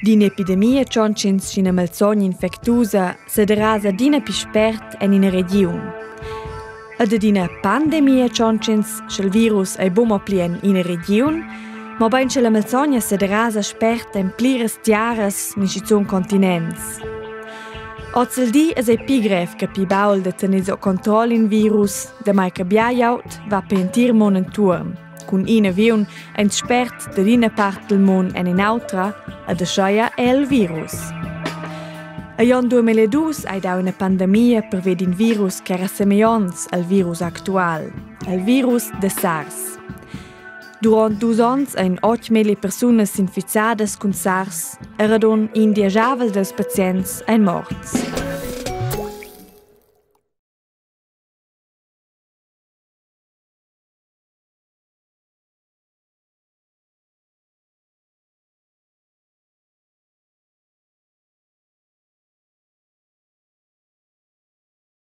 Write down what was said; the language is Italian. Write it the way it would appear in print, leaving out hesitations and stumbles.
D'un'epidemia tschonschins sch'ina malsogna infectuosa sederasa dina pi spert en ina regiun. Ed d'ina pandemia tschonschins sch'il virus ei bumo pli en ina regiun, ma bain sch'la malsogna sederasa spert en pliras tiaras ni schizun continents. Ozel di es ei pi grev che pi baul de tenir so control in virus, de mai che biaiaut va pentir mon en turn, cun ina viun en spert de d'ina part del mon en in autra, ed aschoia è il virus. A Jon 2002 hai dau una pandemia per ved un virus che era semejons al virus actual, il virus de SARS. Durant 2 ans ein 8.000 personas infizadas con SARS, e radon indiajavel dels pazients ein morts.